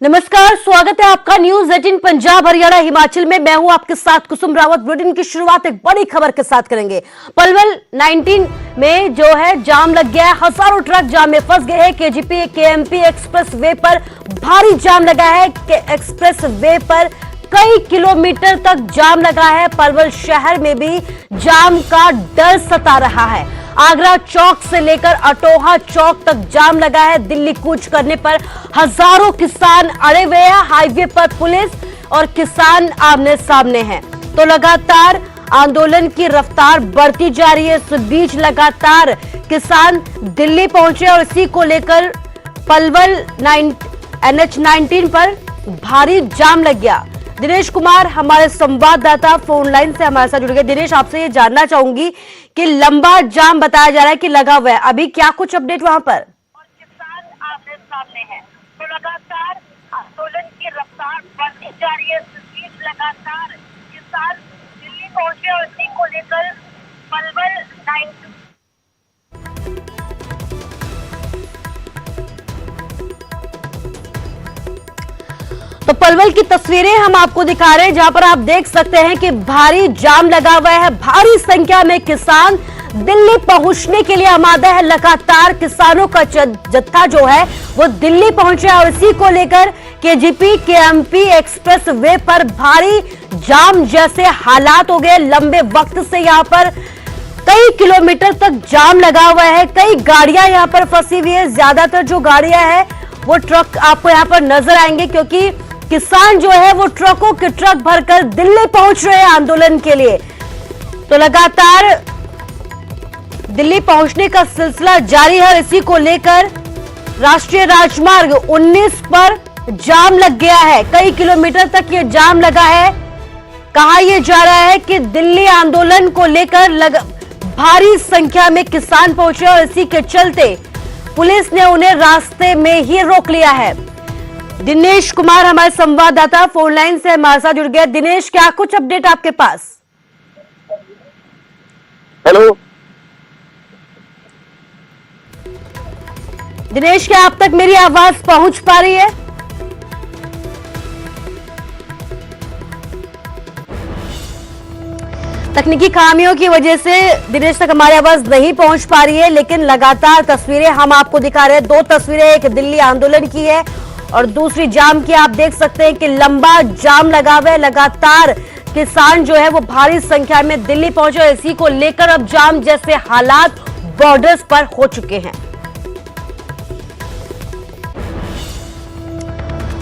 नमस्कार, स्वागत है आपका न्यूज 18 पंजाब हरियाणा हिमाचल में। मैं हूं आपके साथ कुसुम रावत। बुलेटिन की शुरुआत एक बड़ी खबर के साथ करेंगे। पलवल 19 में जो है जाम लग गया है, हजारों ट्रक जाम में फंस गए हैं। केजीपी केएमपी एक्सप्रेस वे पर भारी जाम लगा है। एक्सप्रेस वे पर कई किलोमीटर तक जाम लगा है। पलवल शहर में भी जाम का डर सता रहा है। आगरा चौक से लेकर अटोहा चौक तक जाम लगा है। दिल्ली कूच करने पर हजारों किसान अड़े हुए हैं। हाईवे पर पुलिस और किसान आमने सामने हैं, तो लगातार आंदोलन की रफ्तार बढ़ती जा रही है। इस बीच लगातार किसान दिल्ली पहुंचे और इसी को लेकर पलवल NH 19 पर भारी जाम लग गया। दिनेश कुमार हमारे संवाददाता फोन लाइन से हमारे साथ जुड़ गए। दिनेश, आपसे ये जानना चाहूंगी कि लंबा जाम बताया जा रहा है कि लगा हुआ है, अभी क्या कुछ अपडेट वहां पर? किसान आमने सामने हैं, तो लगातार आंदोलन की रफ्तार बढ़ती जा रही है। इस बीच लगातार किसान दिल्ली पहुंचे और इसी को लेकर पलवल 19 तो पलवल की तस्वीरें हम आपको दिखा रहे हैं, जहां पर आप देख सकते हैं कि भारी जाम लगा हुआ है। भारी संख्या में किसान दिल्ली पहुंचने के लिए आमादा है। लगातार किसानों का जत्था जो है वो दिल्ली पहुंचा और इसी को लेकर केजीपी केएमपी एक्सप्रेस वे पर भारी जाम जैसे हालात हो गए। लंबे वक्त से यहां पर कई किलोमीटर तक जाम लगा हुआ है। कई गाड़ियां यहां पर फंसी हुई है। ज्यादातर जो गाड़ियां हैं वो ट्रक आपको यहां पर नजर आएंगे, क्योंकि किसान जो है वो ट्रकों के ट्रक भरकर दिल्ली पहुंच रहे हैं आंदोलन के लिए। तो लगातार दिल्ली पहुंचने का सिलसिला जारी है। इसी को लेकर राष्ट्रीय राजमार्ग 19 पर जाम लग गया है। कई किलोमीटर तक ये जाम लगा है। कहा यह जा रहा है कि दिल्ली आंदोलन को लेकर भारी संख्या में किसान पहुंचे और इसी के चलते पुलिस ने उन्हें रास्ते में ही रोक लिया है। दिनेश कुमार हमारे संवाददाता फोन लाइन से हमारे साथ जुड़ गए। दिनेश, क्या कुछ अपडेट आपके पास? हेलो दिनेश, क्या आप तक मेरी आवाज पहुंच पा रही है? तकनीकी खामियों की वजह से दिनेश तक हमारी आवाज नहीं पहुंच पा रही है, लेकिन लगातार तस्वीरें हम आपको दिखा रहे हैं। दो तस्वीरें, एक दिल्ली आंदोलन की है और दूसरी जाम की। आप देख सकते हैं कि लंबा जाम लगा हुआ है। लगातार किसान जो है वो भारी संख्या में दिल्ली पहुंचे और इसी को लेकर अब जाम जैसे हालात बॉर्डर्स पर हो चुके हैं।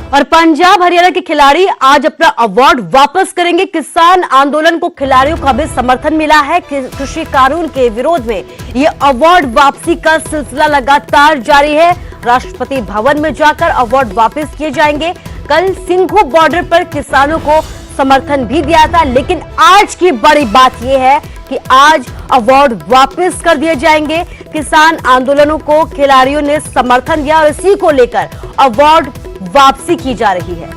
और पंजाब हरियाणा के खिलाड़ी आज अपना अवार्ड वापस करेंगे। किसान आंदोलन को खिलाड़ियों का भी समर्थन मिला है। कृषि कानून के विरोध में ये अवार्ड वापसी का सिलसिला लगातार जारी है। राष्ट्रपति भवन में जाकर अवार्ड वापस किए जाएंगे। कल सिंघू बॉर्डर पर किसानों को समर्थन भी दिया था, लेकिन आज की बड़ी बात यह है कि आज अवार्ड वापस कर दिए जाएंगे। किसान आंदोलनों को खिलाड़ियों ने समर्थन दिया और इसी को लेकर अवार्ड वापसी की जा रही है।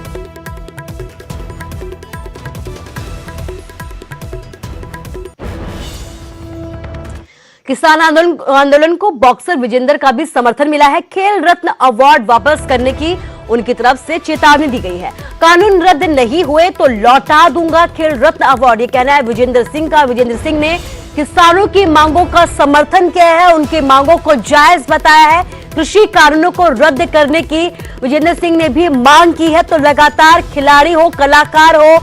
किसान आंदोलन को बॉक्सर विजेंद्र का भी समर्थन मिला है। खेल रत्न अवार्ड वापस करने की उनकी तरफ से चेतावनी दी गई है। कानून रद्द नहीं हुए तो लौटा दूंगा खेल रत्न अवार्ड, ये कहना है विजेंद्र सिंह का। विजेंद्र सिंह ने किसानों की मांगों का समर्थन किया है, उनकी मांगों को जायज बताया है। कृषि कानूनों को रद्द करने की विजेंद्र सिंह ने भी मांग की है। तो लगातार खिलाड़ी हो, कलाकार हो,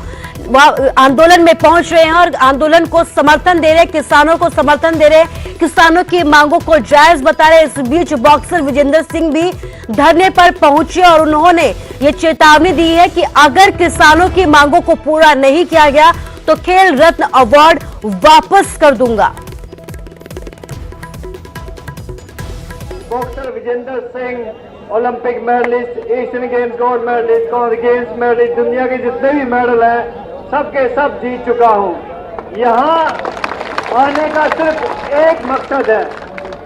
आंदोलन में पहुंच रहे हैं और आंदोलन को समर्थन दे रहे हैं, किसानों को समर्थन दे रहे हैं, किसानों की मांगों को जायज बता रहे हैं। इस बीच बॉक्सर विजेंद्र सिंह भी धरने पर पहुंचे और उन्होंने ये चेतावनी दी है कि अगर किसानों की मांगों को पूरा नहीं किया गया तो खेल रत्न अवार्ड वापस कर दूंगा। Boxer Vijender Singh Olympic medallist, Asian Games gold medallist, common games medallist, दुनिया के जितने भी मेडल हैं सबके सब जीत चुका हूँ। यहाँ आने का सिर्फ एक मकसद है,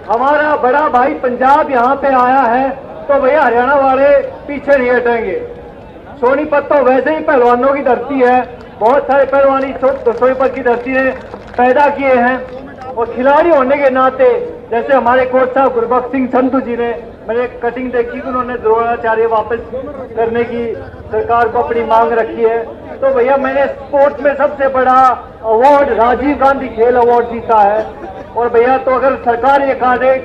हमारा बड़ा भाई पंजाब यहाँ पे आया है तो भैया हरियाणा वाले पीछे नहीं हटेंगे। सोनीपत तो वैसे ही पहलवानों की धरती है, बहुत सारे पहलवानी सोनीपत की धरती ने पैदा किए हैं और खिलाड़ी होने के नाते जैसे हमारे कोच साहब गुरबख्श सिंह संधू जी ने मैंने कटिंग देखी कि उन्होंने द्रोणाचार्य वापस करने की सरकार को अपनी मांग रखी है। तो भैया मैंने स्पोर्ट्स में सबसे बड़ा अवार्ड राजीव गांधी खेल अवार्ड जीता है। और भैया तो अगर सरकार ये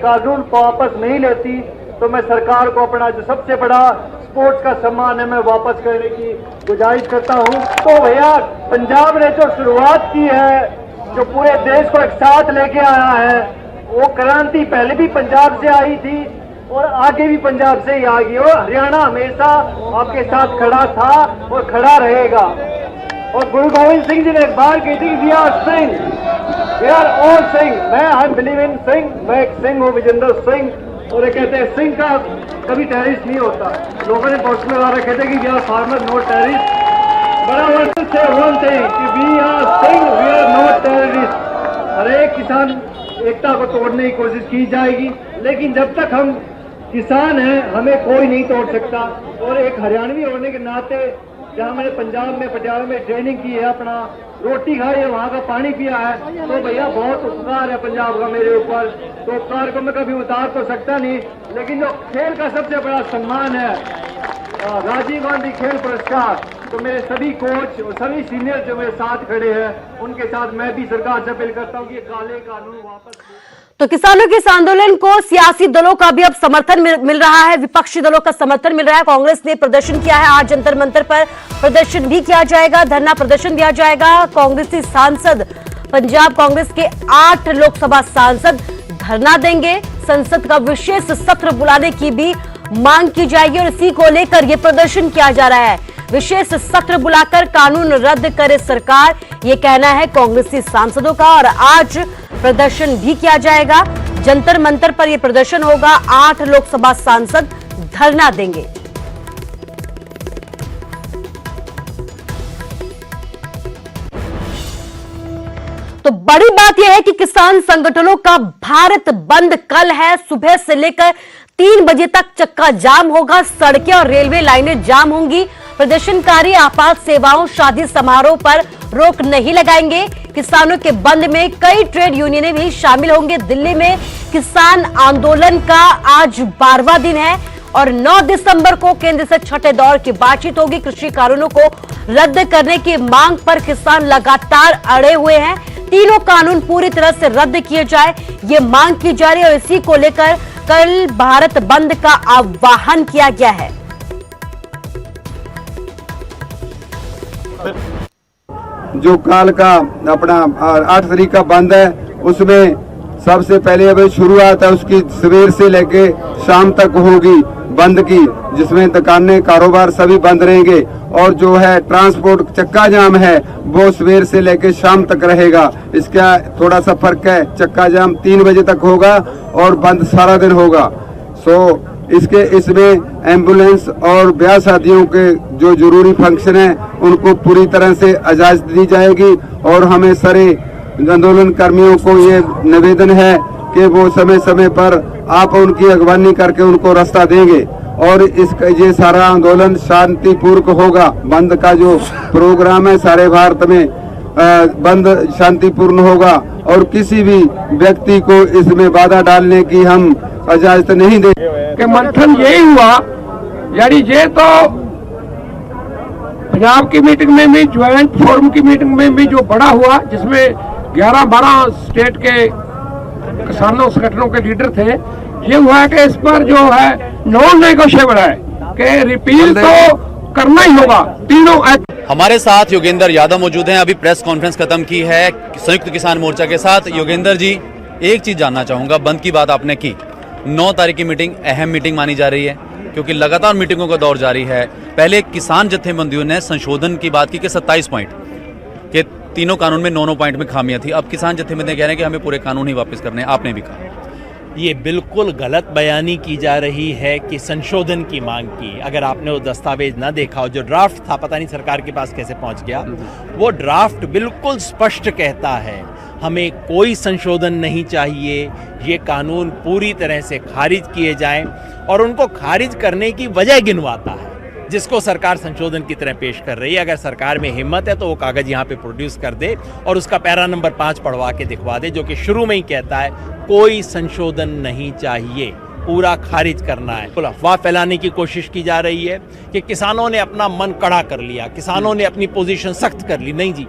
कानून को वापस नहीं लेती तो मैं सरकार को अपना जो सबसे बड़ा स्पोर्ट्स का सम्मान है मैं वापस करने की गुजारिश करता हूँ। तो भैया पंजाब ने जो शुरुआत की है, जो पूरे देश को एक साथ लेके आया है, वो क्रांति पहले भी पंजाब से आई थी और आगे भी पंजाब से ही आएगी। और हरियाणा हमेशा आपके साथ खड़ा था और खड़ा रहेगा। और गुरु गोविंद सिंह जी ने एक बार कही थी we are Singh, we are all Singh. मैं आई बिलीव इन सिंह, मैं एक सिंह हूँ, विजेंद्र सिंह। और ये कहते हैं सिंह का कभी टेररिस्ट नहीं होता। लोगों ने पोस्ट में कहते हैं कि we are farmer not terrorist, but I want to say one thing कि we are Singh, we are not terrorist. हर एक किसान एकता को तोड़ने की कोशिश की जाएगी, लेकिन जब तक हम किसान हैं हमें कोई नहीं तोड़ सकता। और एक हरियाणवी होने के नाते जहाँ मैंने पंजाब में पटियाला में ट्रेनिंग की है, अपना रोटी खाई है, वहाँ का पानी पिया है, तो भैया बहुत उपकार है पंजाब का मेरे ऊपर। तो उपकार को मैं कभी उतार तो सकता नहीं, लेकिन जो खेल का सबसे बड़ा सम्मान है राजीव गांधी खेल पुरस्कार, तो मेरे सभी कोच और सभी सीनियर जो मेरे साथ खड़े हैं उनके साथ मैं भी सरकार से अपील करता हूँ कि ये काले कानून वापस। तो किसानों के इस आंदोलन को सियासी दलों का भी अब समर्थन मिल रहा है, विपक्षी दलों का समर्थन मिल रहा है। कांग्रेस ने प्रदर्शन किया है, आज जंतर मंतर पर प्रदर्शन भी किया जाएगा, धरना प्रदर्शन दिया जाएगा। कांग्रेसी सांसद, पंजाब कांग्रेस के 8 लोकसभा सांसद धरना देंगे। संसद का विशेष सत्र बुलाने की भी मांग की जाएगी और इसी को लेकर यह प्रदर्शन किया जा रहा है। विशेष सत्र बुलाकर कानून रद्द करे सरकार, ये कहना है कांग्रेसी सांसदों का। और आज प्रदर्शन भी किया जाएगा, जंतर मंतर पर यह प्रदर्शन होगा। 8 लोकसभा सांसद धरना देंगे। तो बड़ी बात यह है कि किसान संगठनों का भारत बंद कल है। सुबह से लेकर 3 बजे तक चक्का जाम होगा, सड़कें और रेलवे लाइनें जाम होंगी। प्रदर्शनकारी आपात सेवाओं, शादी समारोह पर रोक नहीं लगाएंगे। किसानों के बंद में कई ट्रेड यूनियनें भी शामिल होंगे। दिल्ली में किसान आंदोलन का आज 12वां दिन है और 9 दिसंबर को केंद्र से छठे दौर की बातचीत होगी। कृषि कानूनों को रद्द करने की मांग पर किसान लगातार अड़े हुए हैं। तीनों कानून पूरी तरह से रद्द किए जाए, ये मांग की जा रही है और इसी को लेकर कल भारत बंद का आह्वान किया गया है। जो काल का अपना 8 तारीख का बंद है, उसमें सबसे पहले अभी शुरुआत है उसकी सवेर से लेके शाम तक होगी बंद की, जिसमें दुकानें कारोबार सभी बंद रहेंगे। और जो है ट्रांसपोर्ट चक्का जाम है वो सवेर से लेके शाम तक रहेगा। इसका थोड़ा सा फर्क है, चक्का जाम 3 बजे तक होगा और बंद सारा दिन होगा। इसमें एम्बुलेंस और ब्याह शादियों के जो जरूरी फंक्शन है उनको पूरी तरह से इजाजत दी जाएगी। और हमें सारे आंदोलन कर्मियों को ये निवेदन है कि वो समय समय पर आप उनकी अगवानी करके उनको रास्ता देंगे और ये सारा आंदोलन शांतिपूर्वक होगा। बंद का जो प्रोग्राम है सारे भारत में बंद शांतिपूर्ण होगा और किसी भी व्यक्ति को इसमें बाधा डालने की हम इजाजत नहीं देंगे। कि मंथन यही हुआ, यानी ये तो पंजाब की मीटिंग में भी, ज्वाइंट फोरम की मीटिंग में भी जो बड़ा हुआ, जिसमें 11-12 स्टेट के किसानों संगठनों के लीडर थे, ये हुआ है कि इस पर जो है नॉन नेगोशिएबल है कि रिपील तो करना ही होगा। तीनों हमारे साथ योगेंद्र यादव मौजूद हैं। अभी प्रेस कॉन्फ्रेंस खत्म की है संयुक्त किसान मोर्चा के साथ। योगेंद्र जी, एक चीज जानना चाहूंगा, बंद की बात आपने की, 9 तारीख की मीटिंग अहम मीटिंग मानी जा रही है क्योंकि लगातार मीटिंगों का दौर जारी है। पहले किसान जत्थेबंदियों ने संशोधन की बात की कि 27 पॉइंट के तीनों कानून में 9 पॉइंट में खामियां थी। अब किसान जत्थेबंदी कह रहे हैं कि हमें पूरे कानून ही वापस करने हैं। आपने भी कहा ये बिल्कुल गलत बयानी की जा रही है कि संशोधन की मांग की। अगर आपने वो दस्तावेज ना देखा हो, जो ड्राफ्ट था, पता नहीं सरकार के पास कैसे पहुंच गया, वो ड्राफ्ट बिल्कुल स्पष्ट कहता है हमें कोई संशोधन नहीं चाहिए, ये कानून पूरी तरह से खारिज किए जाएं और उनको खारिज करने की वजह गिनवाता है जिसको सरकार संशोधन की तरह पेश कर रही है। अगर सरकार में हिम्मत है तो वो कागज यहाँ पे प्रोड्यूस कर दे और उसका पैरा नंबर 5 पढ़वा के दिखवा दे, जो कि शुरू में ही कहता है कोई संशोधन नहीं चाहिए। पूरा खारिज करना है। अफवाह फैलाने की कोशिश की जा रही है कि किसानों ने अपना मन कड़ा कर लिया, किसानों ने अपनी पोजीशन सख्त कर ली। नहीं जी,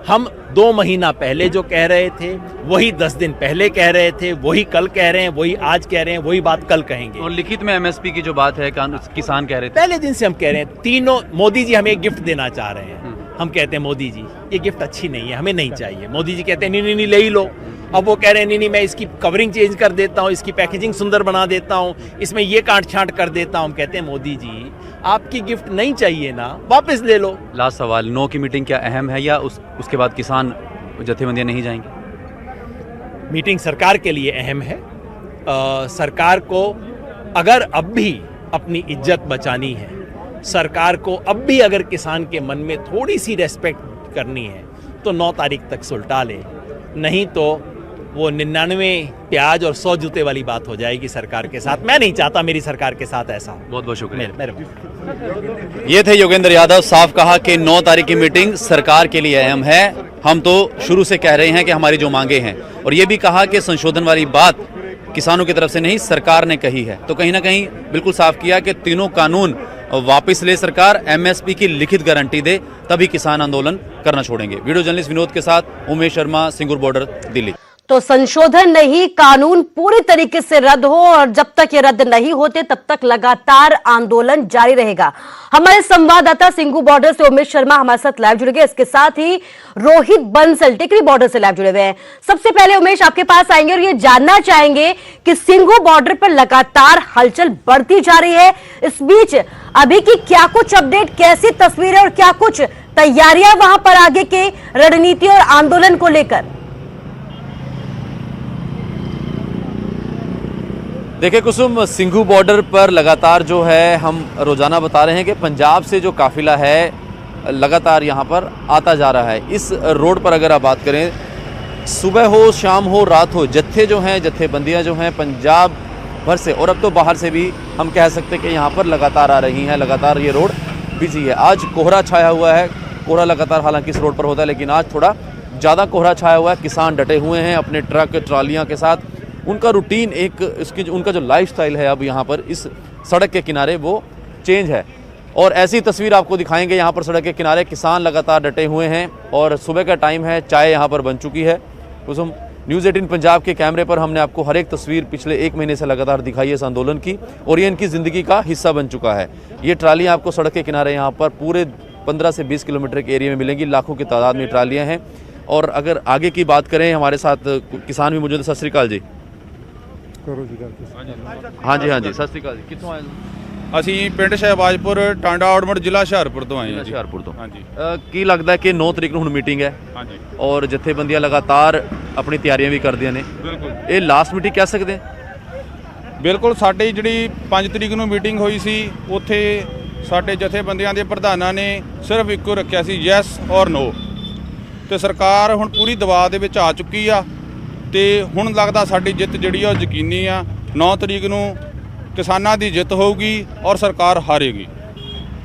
हम 2 महीना पहले जो कह रहे थे वही 10 दिन पहले कह रहे थे, वही कल कह रहे हैं, वही आज कह रहे हैं, वही बात कल कहेंगे। और लिखित में एमएसपी की जो बात है किसान कह रहे थे, पहले दिन से हम कह रहे हैं, तीनों मोदी जी हमें एक गिफ्ट देना चाह रहे हैं। हम कहते हैं मोदी जी ये गिफ्ट अच्छी नहीं है, हमें नहीं चाहिए। मोदी जी कहते हैं नहीं नहीं ले ही लो। अब वो कह रहे हैं नहीं नहीं मैं इसकी कवरिंग चेंज कर देता हूँ, इसकी पैकेजिंग सुंदर बना देता हूँ, इसमें ये काट छांट कर देता हूँ। हम कहते हैं मोदी जी आपकी गिफ्ट नहीं चाहिए ना, वापस ले लो। लास्ट सवाल, 9 की मीटिंग क्या अहम है या उसके बाद किसान जथेबंदियां नहीं जाएंगे? मीटिंग सरकार के लिए अहम है। सरकार को अगर अब भी अपनी इज्जत बचानी है, सरकार को अब भी अगर किसान के मन में थोड़ी सी रेस्पेक्ट करनी है तो 9 तारीख तक सुलटा ले, नहीं तो वो 99 प्याज और 100 जूते वाली बात हो जाएगी सरकार के साथ। मैं नहीं चाहता मेरी सरकार के साथ ऐसा हो। बहुत बहुत शुक्रिया। मेरे ये थे योगेंद्र यादव, साफ कहा कि 9 तारीख की मीटिंग सरकार के लिए अहम है। हम तो शुरू से कह रहे हैं कि हमारी जो मांगे हैं, और ये भी कहा कि संशोधन वाली बात किसानों की तरफ से नहीं सरकार ने कही है। तो कहीं ना कहीं बिल्कुल साफ किया कि तीनों कानून वापस ले सरकार, एमएसपी की लिखित गारंटी दे, तभी किसान आंदोलन करना छोड़ेंगे। वीडियो जर्नलिस्ट विनोद के साथ उमेश शर्मा, सिंगूर बॉर्डर, दिल्ली। तो संशोधन नहीं, कानून पूरी तरीके से रद्द हो, और जब तक ये रद्द नहीं होते तब तक लगातार आंदोलन जारी रहेगा। हमारे संवाददाता सिंगू बॉर्डर से उमेश शर्मा हमारे साथ लाइव जुड़ गए, इसके साथ ही रोहित बंसल टिकरी बॉर्डर से लाइव जुड़े हुए हैं। सबसे पहले उमेश आपके पास आएंगे और ये जानना चाहेंगे कि सिंगू बॉर्डर पर लगातार हलचल बढ़ती जा रही है, इस बीच अभी की क्या कुछ अपडेट, कैसी तस्वीरें और क्या कुछ तैयारियां वहां पर आगे के रणनीति और आंदोलन को लेकर? देखिए कुसुम, सिंघू बॉर्डर पर लगातार जो है हम रोजाना बता रहे हैं कि पंजाब से जो काफिला है लगातार यहाँ पर आता जा रहा है। इस रोड पर अगर आप बात करें, सुबह हो, शाम हो, रात हो, जत्थे जो हैं, जत्थेबंदियाँ जो हैं पंजाब भर से और अब तो बाहर से भी हम कह सकते हैं कि यहाँ पर लगातार आ रही हैं। लगातार ये रोड बिजी है। आज कोहरा छाया हुआ है, कोहरा लगातार हालांकि इस रोड पर होता है, लेकिन आज थोड़ा ज़्यादा कोहरा छाया हुआ है। किसान डटे हुए हैं अपने ट्रक ट्रालियाँ के साथ। उनका रूटीन उनका जो लाइफस्टाइल है अब यहाँ पर इस सड़क के किनारे वो चेंज है, और ऐसी तस्वीर आपको दिखाएंगे। यहाँ पर सड़क के किनारे किसान लगातार डटे हुए हैं और सुबह का टाइम है, चाय यहाँ पर बन चुकी है। कुसुम, न्यूज़ 18 पंजाब के कैमरे पर हमने आपको हर एक तस्वीर पिछले 1 महीने से लगातार दिखाई है इस आंदोलन की, और ये इनकी ज़िंदगी का हिस्सा बन चुका है। ये ट्रालियाँ आपको सड़क के किनारे यहाँ पर पूरे 15 से 20 किलोमीटर के एरिया में मिलेंगी। लाखों की तादाद में ट्रालियाँ हैं। और अगर आगे की बात करें, हमारे साथ किसान भी मौजूद है। सत श्री अकाल जी। हाँ जी, सत श्री अकाल जी। कितों आए? ਅਸੀਂ ਪਿੰਡ ਸ਼ਹਿਬਾਜ਼ਪੁਰ ਟਾਂਡਾ ਆਊਟਮਟ ਜ਼ਿਲ੍ਹਾ ਹੁਸ਼ਿਆਰਪੁਰ ਤੋਂ ਆਏ ਹਾਂ ਜੀ। ਹੁਸ਼ਿਆਰਪੁਰ ਤੋਂ। ਹਾਂਜੀ। ਕੀ ਲੱਗਦਾ ਕਿ 9 ਤਰੀਕ ਨੂੰ ਹੁਣ ਮੀਟਿੰਗ ਹੈ, ਹਾਂਜੀ, ਔਰ ਜਥੇਬੰਦੀਆਂ ਲਗਾਤਾਰ ਆਪਣੀ ਤਿਆਰੀਆਂ ਵੀ ਕਰਦੀਆਂ ਨੇ, ਬਿਲਕੁਲ ਇਹ ਲਾਸਟ ਮੀਟਿੰਗ ਕਹਿ ਸਕਦੇ ਹਾਂ? ਬਿਲਕੁਲ। ਸਾਡੀ ਜਿਹੜੀ 5 ਤਰੀਕ ਨੂੰ ਮੀਟਿੰਗ ਹੋਈ ਸੀ, ਉੱਥੇ ਸਾਡੇ ਜਥੇਬੰਦੀਆਂ ਦੇ ਪ੍ਰਧਾਨਾਂ ਨੇ ਸਿਰਫ ਇੱਕੋ ਰੱਖਿਆ ਸੀ, ਯੈਸ ਔਰ ਨੋ। ਤੇ ਸਰਕਾਰ ਹੁਣ ਪੂਰੀ ਦਬਾਅ ਦੇ ਵਿੱਚ ਆ ਚੁੱਕੀ ਆ, ਤੇ ਹੁਣ ਲੱਗਦਾ ਸਾਡੀ ਜਿੱਤ ਜਿਹੜੀ ਆ ਉਹ ਯਕੀਨੀ ਆ। 9 ਤਰੀਕ ਨੂੰ ਕਿਸਾਨਾਂ ਦੀ ਜਿੱਤ ਹੋਊਗੀ ਔਰ ਸਰਕਾਰ ਹਾਰੇਗੀ।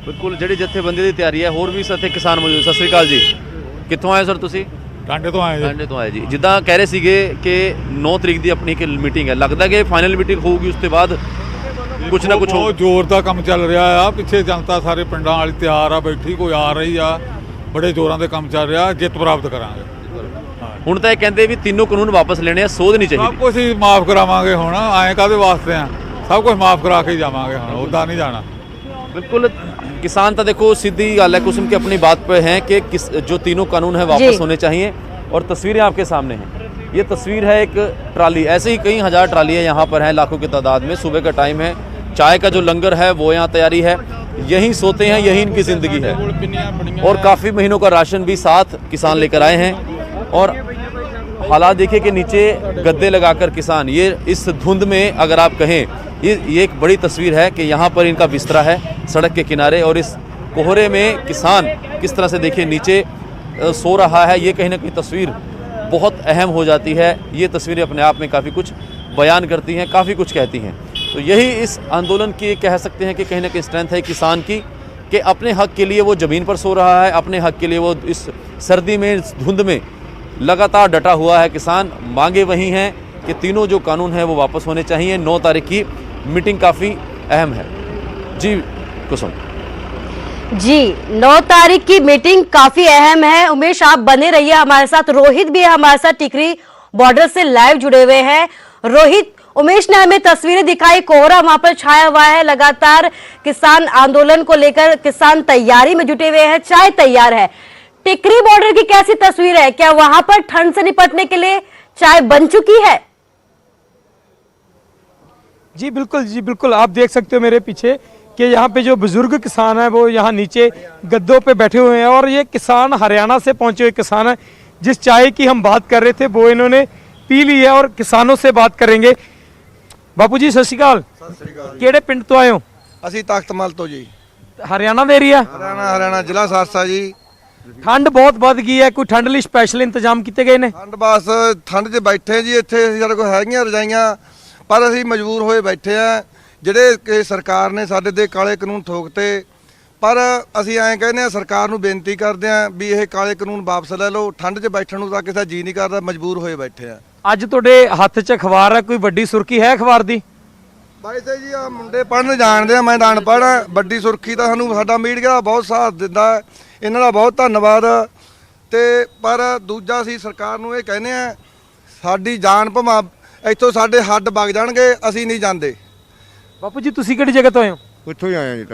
ਬਿਲਕੁਲ, ਜਿਹੜੀ ਜਥੇਬੰਦੀ ਦੀ ਤਿਆਰੀ ਹੈ, ਹੋਰ ਵੀ ਇੱਥੇ ਕਿਸਾਨ ਮੌਜੂਦ। ਸਤਿ ਸ੍ਰੀ ਅਕਾਲ ਜੀ। ਕਿੱਥੋਂ ਆਏ ਸਰ ਤੁਸੀਂ? ਟਾਂਡੇ ਤੋਂ ਆਏ ਜੀ। ਟਾਂਡੇ ਤੋਂ ਆਏ ਜੀ। ਜਿੱਦਾਂ ਕਹਿ ਰਹੇ ਸੀਗੇ ਕਿ 9 ਤਰੀਕ ਦੀ ਆਪਣੀ ਇੱਕ ਮੀਟਿੰਗ ਹੈ, ਲੱਗਦਾ ਕਿ ਫਾਈਨਲ ਮੀਟਿੰਗ ਹੋਊਗੀ, ਉਸ ਤੋਂ ਬਾਅਦ ਕੁਛ ਨਾ ਕੁਛ ਬਹੁਤ ਜ਼ੋਰ ਦਾ ਕੰਮ ਚੱਲ ਰਿਹਾ ਆ। ਪਿੱਛੇ ਜਨਤਾ ਸਾਰੇ ਪਿੰਡਾਂ ਵਾਲੀ ਤਿਆਰ ਆ, ਬੈਠੀ ਕੋਈ ਆ ਰਹੀ ਆ, ਬੜੇ ਜ਼ੋਰਾਂ ਦੇ ਕੰਮ ਚੱਲ ਰਿਹਾ, ਜਿੱਤ ਪ੍ਰਾਪਤ ਕਰਾਂਗੇ। ਹੁਣ ਤਾਂ ਇਹ ਕਹਿੰਦੇ ਵੀ ਤਿੰਨੋਂ ਕਾਨੂੰਨ ਵਾਪਸ ਲੈਣੇ ਆ, ਸੋਧ ਨਹੀਂ ਚਾਹੀਦੀ। ਸਭ ਕੁਝ ਹੀ ਮਾਫ ਕਰਾਵਾਂਗੇ ਹੁਣ, ਐਂ ਕਾਹਦੇ ਵਾਸਤੇ ਆ, ਸਭ ਕੁਝ ਮਾਫ ਕਰਾ ਕੇ ਹੀ ਜਾਵਾਂਗੇ ਹੁਣ, ਉੱਦਾਂ ਨਹੀਂ जाना। बिल्कुल, किसान तो देखो सीधी गल है कुसुम की अपनी बात पे है कि जो तीनों कानून है वापस होने चाहिए। और तस्वीरें आपके सामने हैं, ये तस्वीर है एक ट्राली, ऐसे ही कई हज़ार ट्रालियाँ यहाँ पर हैं लाखों की तादाद में। सुबह का टाइम है, चाय का जो लंगर है वो यहाँ तैयारी है, यहीं सोते हैं, यही इनकी ज़िंदगी है। और काफ़ी महीनों का राशन भी साथ किसान लेकर आए हैं। और हालात देखिए कि नीचे गद्दे लगाकर किसान, ये इस धुंध में अगर आप कहें, ये एक बड़ी तस्वीर है कि यहाँ पर इनका बिस्तरा है सड़क के किनारे, और इस कोहरे में किसान किस तरह से देखिए नीचे सो रहा है। ये कहीं ना कहीं तस्वीर बहुत अहम हो जाती है। ये तस्वीरें अपने आप में काफ़ी कुछ बयान करती हैं, काफ़ी कुछ कहती हैं। तो यही इस आंदोलन की कह सकते हैं कि कहीं ना कहीं स्ट्रेंथ है किसान की, कि अपने हक के लिए वो ज़मीन पर सो रहा है, अपने हक के लिए वो इस सर्दी में, इस धुंध में लगातार डटा हुआ है किसान। मांगे वही हैं कि तीनों जो कानून हैं वो वापस होने चाहिए। 9 तारीख की मीटिंग काफ़ी अहम है। जी कुसुम। जी 9 तारीख की मीटिंग काफी अहम है। उमेश आप बने रहिए हमारे साथ। रोहित भी है हमारे साथ, टिकरी बॉर्डर से लाइव जुड़े हुए हैं। रोहित, उमेश ने हमें तस्वीरें दिखाई, कोहरा वहां पर छाया हुआ है, लगातार किसान आंदोलन को लेकर किसान तैयारी में जुटे हुए हैं, चाय तैयार है। टिकरी बॉर्डर की कैसी तस्वीर है? क्या वहां पर ठंड से निपटने के लिए चाय बन चुकी है? जी बिल्कुल आप देख सकते हो मेरे पीछे कि यहाँ पे जो बुजुर्ग किसान है वो यहाँ नीचे गद्दों पे बैठे हुए हैं और ये किसान हरियाणा से पहुंचे हुए किसान है। जिस चाय की हम बात कर रहे थे वो इन्होंने पी ली है और किसानों से बात करेंगे। बापू जी सत श्री अकाल, ਕਿਹੜੇ ਪਿੰਡ ਤੋਂ ਆਏ ਹੋ? ਅਸੀਂ ਤਖਤਮਲ ਤੋਂ ਜੀ, ਹਰਿਆਣਾ ਦਾ ਏਰੀਆ। ਹਰਿਆਣਾ ਜ਼ਿਲ੍ਹਾ ਸਾਰਸਾ ਜੀ। ਠੰਡ ਬਹੁਤ ਵੱਧ ਗਈ ਹੈ, ਕੋਈ ਠੰਡ ਲਈ ਸਪੈਸ਼ਲ ਇੰਤਜ਼ਾਮ ਕੀਤੇ ਗਏ ਨੇ? ਠੰਡ ਬਸ ਠੰਡ 'ਚ ਬੈਠੇ ਜੀ, ਇੱਥੇ ਸਾਡੇ ਕੋਲ ਹੈਗੀਆਂ ਰਜਾਈਆਂ ਪਰ ਅਸੀਂ ਮਜਬੂਰ ਹੋਏ ਬੈਠੇ ਆ। ਜਿਹੜੇ ਕਿ ਸਰਕਾਰ ਨੇ ਸਾਡੇ ਤੇ ਕਾਲੇ ਕਾਨੂੰਨ ਥੋਕਤੇ, ਪਰ ਅਸੀਂ ਐਂ ਕਹਿੰਦੇ ਆ ਸਰਕਾਰ ਨੂੰ ਬੇਨਤੀ ਕਰਦੇ ਆ ਵੀ ਇਹ ਕਾਲੇ ਕਾਨੂੰਨ ਵਾਪਸ ਲੈ ਲਓ। ਠੰਡ 'ਚ ਬੈਠਣ ਨੂੰ ਤਾਂ ਕਿਸੇ ਦਾ ਜੀ ਨਹੀਂ ਕਰਦਾ, ਮਜਬੂਰ ਹੋਏ ਬੈਠੇ ਆ। ਅੱਜ ਤੁਹਾਡੇ ਹੱਥ 'ਚ ਅਖਬਾਰ ਹੈ, ਕੋਈ ਵੱਡੀ ਸੁਰਖੀ ਹੈ ਅਖਬਾਰ ਦੀ? ਬਾਈ ਤੇ ਜੀ ਆ ਮੁੰਡੇ ਪੜ੍ਹਨ ਜਾਣਦੇ ਆ, ਮੈਂ ਤਾਂ ਅਨਪੜ੍ਹ ਆ। ਵੱਡੀ ਸੁਰਖੀ ਤਾਂ ਸਾਨੂੰ ਸਾਡਾ ਮੀਡੀਆ ਬਹੁਤ ਸਾਥ ਦਿੰਦਾ, ਇਹਨਾਂ ਦਾ ਬਹੁਤ ਧੰਨਵਾਦ। ਤੇ ਪਰ ਦੂਜਾ ਅਸੀਂ ਸਰਕਾਰ ਨੂੰ ਇਹ ਕਹਿੰਦੇ ਆ ਸਾਡੀ ਜਾਨ ਭਾਵੇਂ ਇੱਥੋਂ ਸਾਡੇ ਹੱਡ ਵਗ ਜਾਣਗੇ, ਅਸੀਂ ਨਹੀਂ ਜਾਂਦੇ। ਬਾਪੂ ਜੀ ਤੁਸੀਂ ਕਿਹੜੀ ਜਗ੍ਹਾ ਤੋਂ ਆਏ ਹੋ? ਉੱਥੋਂ ਹੀ ਆਏ ਆ ਜੀ।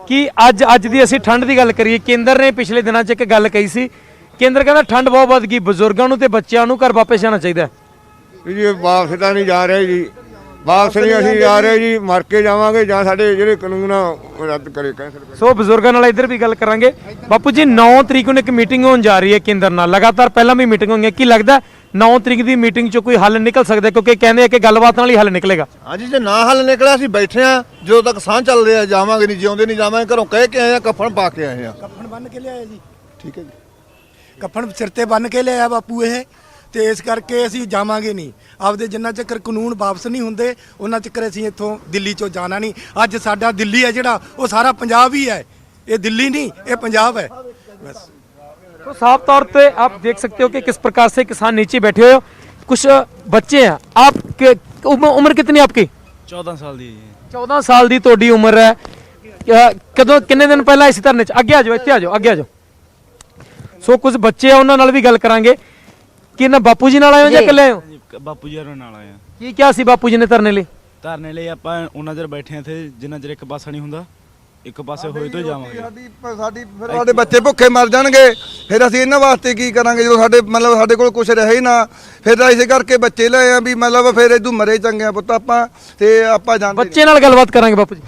ਕਿ ਅੱਜ ਦੀ ਅਸੀਂ ਠੰਡ ਦੀ ਗੱਲ ਕਰੀਏ, ਕੇਂਦਰ ਨੇ ਪਿਛਲੇ ਦਿਨਾਂ 'ਚ ਇੱਕ ਗੱਲ ਕਹੀ ਸੀ, ਕੇਂਦਰ ਕਹਿੰਦਾ ਠੰਡ ਬਹੁਤ ਵੱਧ ਗਈ, ਬਜ਼ੁਰਗਾਂ ਨੂੰ ਤੇ ਬੱਚਿਆਂ ਨੂੰ ਘਰ ਵਾਪਸ ਜਾਣਾ ਚਾਹੀਦਾ। ਜੀ ਵਾਪਸ ਤਾਂ ਨਹੀਂ ਜਾ ਰਹੇ ਜੀ, ਵਾਪਸ ਨਹੀਂ ਅਸੀਂ ਜਾ ਰਹੇ ਜੀ, ਮਰ ਕੇ ਜਾਵਾਂਗੇ ਜਾਂ ਸਾਡੇ ਜਿਹੜੇ ਕਾਨੂੰਨ ਆ ਰੱਦ ਕਰੇ ਕੈਂਸਲ। ਸੋ ਬਜ਼ੁਰਗਾਂ ਨਾਲ ਇੱਧਰ ਵੀ ਗੱਲ ਕਰਾਂਗੇ। ਬਾਪੂ ਜੀ 9 ਤਰੀਕ ਨੂੰ ਇੱਕ ਮੀਟਿੰਗ ਹੋਣ ਜਾ ਰਹੀ ਹੈ ਕੇਂਦਰ ਨਾਲ, ਲਗਾਤਾਰ ਪਹਿਲਾਂ ਵੀ ਮੀਟਿੰਗ ਹੋਈਆਂ, ਕੀ ਲੱਗਦਾ 9 ਤਰੀਕ ਦੀ ਮੀਟਿੰਗ 'ਚ ਕੋਈ ਹੱਲ ਨਿਕਲ ਸਕਦਾ? ਕਿਉਂਕਿ ਕਹਿੰਦੇ ਆ ਕਿ ਗੱਲਬਾਤ ਨਾਲ ਹੀ ਹੱਲ ਨਿਕਲੇਗਾ। ਹਾਂਜੀ, ਜੇ ਨਾ ਹੱਲ ਨਿਕਲਿਆ ਅਸੀਂ ਬੈਠੇ ਆ, ਜਦੋਂ ਤੱਕ ਸਾਹ ਚੱਲ ਰਿਹਾ ਜਾਵਾਂਗੇ ਨਹੀਂ, ਜਿਉਂਦੇ ਨਹੀਂ ਜਾਵਾਂਗੇ। ਘਰੋਂ ਕਹਿ ਕੇ ਆਏ ਆ, ਕਫਨ ਪਾ ਕੇ ਆਏ ਆ। ਕਫਨ ਬੰਨ ਕੇ ਲਿਆਇਆ ਜੀ, ਠੀਕ ਹੈ ਜੀ। ਕਫਨ ਸਿਰ ਤੇ ਬੰਨ ਕੇ ਲਿਆਇਆ ਬਾਪੂ ਇਹ, ਤੇ ਇਸ ਕਰਕੇ ਅਸੀਂ ਜਾਵਾਂਗੇ ਨਹੀਂ। ਆਪਦੇ ਜਿੰਨਾ ਚੱਕਰ ਕਾਨੂੰਨ ਵਾਪਸ ਨਹੀਂ ਹੁੰਦੇ ਉਹਨਾਂ ਚੱਕਰ ਅਸੀਂ ਇੱਥੋਂ ਦਿੱਲੀ ਚੋਂ ਜਾਣਾ ਨਹੀਂ। ਅੱਜ ਸਾਡਾ ਦਿੱਲੀ ਹੈ ਜਿਹੜਾ, ਉਹ ਸਾਰਾ ਪੰਜਾਬ ही है, ये दिल्ली नहीं, ये पंजाब है बस। तो साफ तौर पे आप देख सकते हो कि किस प्रकार से किसान नीचे बैठे हुए हो। कुछ बच्चे हैं, आप उम्र कितनी आपकी? 14 साल दी। 14 साल दी ਤੁਹਾਡੀ ਉਮਰ ਹੈ। ਕਦੋਂ ਕਿੰਨੇ ਦਿਨ ਪਹਿਲਾਂ ਇਸ ਧਰਨੇ 'ਚ? ਅੱਗੇ ਆ ਜਾਓ, ਇੱਥੇ ਆ ਜਾਓ, ਅੱਗੇ ਆ ਜਾਓ। ਸੋ ਕੁਝ ਬੱਚੇ ਆ, ਉਹਨਾਂ ਨਾਲ ਵੀ ਗੱਲ ਕਰਾਂਗੇ ਕਿ ਨਾ ਬਾਪੂ ਜੀ ਨਾਲ ਆਏ ਹੋ ਜਾਂ ਇਕੱਲੇ ਆਏ ਹੋ? ਬਾਪੂ ਜੀ ਨਾਲ ਆਏ ਆ। ਕੀ ਕਿਹਾ ਸੀ ਬਾਪੂ ਜੀ ਨੇ ਧਰਨੇ ਲਈ? ਧਰਨੇ ਲਈ ਆਪਾਂ ਉਹਨਾਂ ਚਿਰ ਬੈਠੇ ਇੱਥੇ ਜਿੰਨਾ ਚਿਰ ਇੱਕ ਪਾਸਾ ਨਹੀਂ ਹੁੰਦਾ, ਇੱਕ ਪਾਸੇ ਹੋਏ ਤੋਂ ਜਾਵਾਂਗੇ। ਸਾਡੀ ਫਿਰ ਸਾਡੇ ਬੱਚੇ ਭੁੱਖੇ ਮਰ ਜਾਣਗੇ, ਫਿਰ ਅਸੀਂ ਇਹਨਾਂ ਵਾਸਤੇ ਕੀ ਕਰਾਂਗੇ ਜਦੋਂ ਸਾਡੇ ਮਤਲਬ ਸਾਡੇ ਕੋਲ ਕੁਝ ਰਹੇ ਹੀ ਨਾ। ਫਿਰ ਤਾਂ ਇਸੇ ਕਰਕੇ ਬੱਚੇ ਲਏ ਆ ਵੀ ਮਤਲਬ ਫਿਰ ਇਦੋਂ ਮਰੇ ਚੰਗੇ ਆ ਪੁੱਤ ਆਪਾਂ, ਤੇ ਆਪਾਂ ਜਾਂਦੇ। ਬੱਚੇ ਨਾਲ ਗੱਲਬਾਤ ਕਰਾਂਗੇ ਬਾਪੂ ਜੀ।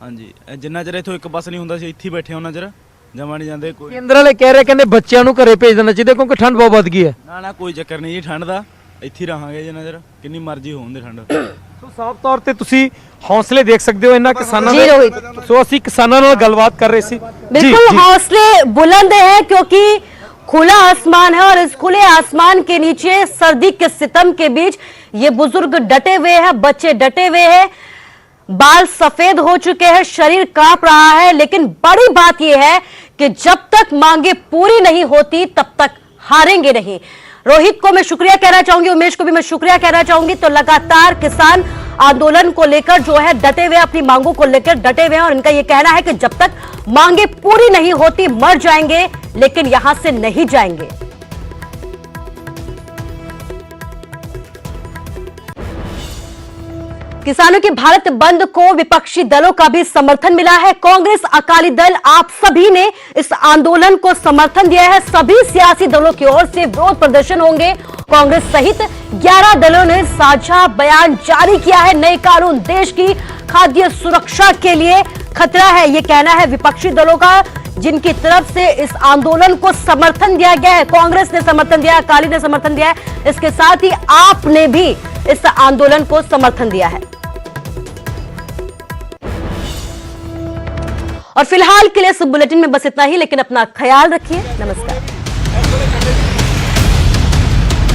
ਹਾਂਜੀ, ਜਿੰਨਾ ਚਿਰ ਇੱਥੋਂ ਇੱਕ ਪਾਸਾ ਨਹੀਂ ਹੁੰਦਾ ਸੀ ਇੱਥੇ ਹੀ ਬੈਠੇ, ਉਹਨਾਂ ਚਿਰ ਜਮਾ ਨਹੀਂ ਜਾਂਦੇ। ਕੋਈ ਕੇਂਦਰ ਵਾਲੇ ਕਹਿ ਰਹੇ, ਕਹਿੰਦੇ ਬੱਚਿਆਂ ਨੂੰ ਘਰੇ ਭੇਜ ਦੇਣਾ ਚਾਹੀਦਾ ਕਿਉਂਕਿ ਠੰਡ ਬਹੁਤ ਵੱਧ ਗਈ ਹੈ। ਨਾ ਕੋਈ ਚੱਕਰ ਨਹੀਂ ਜੀ, ਠੰਡ ਦਾ ਇੱਥੇ ਹੀ ਰਹਾਂਗੇ ਜਿੰਨਾ ਚਿਰ ਕਿੰਨੀ ਮਰਜ਼ੀ ਹੋਣ ਦੇ ਠੰਡ। ਸੋ ਸਾਫ਼ ਤੌਰ ਤੇ ਤੁਸੀਂ ਹੌਸਲੇ ਦੇਖ ਸਕਦੇ ਹੋ ਇਹਨਾਂ ਕਿਸਾਨਾਂ ਦੇ। ਸੋ ਅਸੀਂ ਕਿਸਾਨਾਂ ਨਾਲ ਗੱਲਬਾਤ ਕਰ ਰਹੇ ਸੀ। बिल्कुल हौसले बुलंद है क्योंकि खुला आसमान है और इस खुले आसमान के नीचे सर्दी के सितम के बीच ये बुजुर्ग डटे हुए हैं, बच्चे डटे हुए हैं, बाल सफेद हो चुके हैं, शरीर कांप रहा है। लेकिन बड़ी बात यह है कि जब तक मांगे पूरी नहीं होती तब तक हारेंगे नहीं। रोहित को मैं शुक्रिया कहना चाहूंगी, उमेश को भी मैं शुक्रिया कहना चाहूंगी। तो लगातार किसान आंदोलन को लेकर जो है डटे हुए, अपनी मांगों को लेकर डटे हुए हैं और इनका यह कहना है कि जब तक मांगे पूरी नहीं होती मर जाएंगे लेकिन यहां से नहीं जाएंगे। किसानों के भारत बंद को विपक्षी दलों का भी समर्थन मिला है। कांग्रेस, अकाली दल, आप सभी ने इस आंदोलन को समर्थन दिया है। सभी सियासी दलों की ओर से विरोध प्रदर्शन होंगे। कांग्रेस सहित 11 दलों ने साझा बयान जारी किया है। नए कानून देश की खाद्य सुरक्षा के लिए खतरा है, ये कहना है विपक्षी दलों का, जिनकी तरफ से इस आंदोलन को समर्थन दिया गया है। कांग्रेस ने समर्थन दिया है, अकाली ने समर्थन दिया है, इसके साथ ही आपने भी इस आंदोलन को समर्थन दिया है। और फिलहाल के लिए इस बुलेटिन में बस इतना ही, लेकिन अपना ख्याल रखिए। नमस्कार।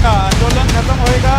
आंदोलन खत्म होएगा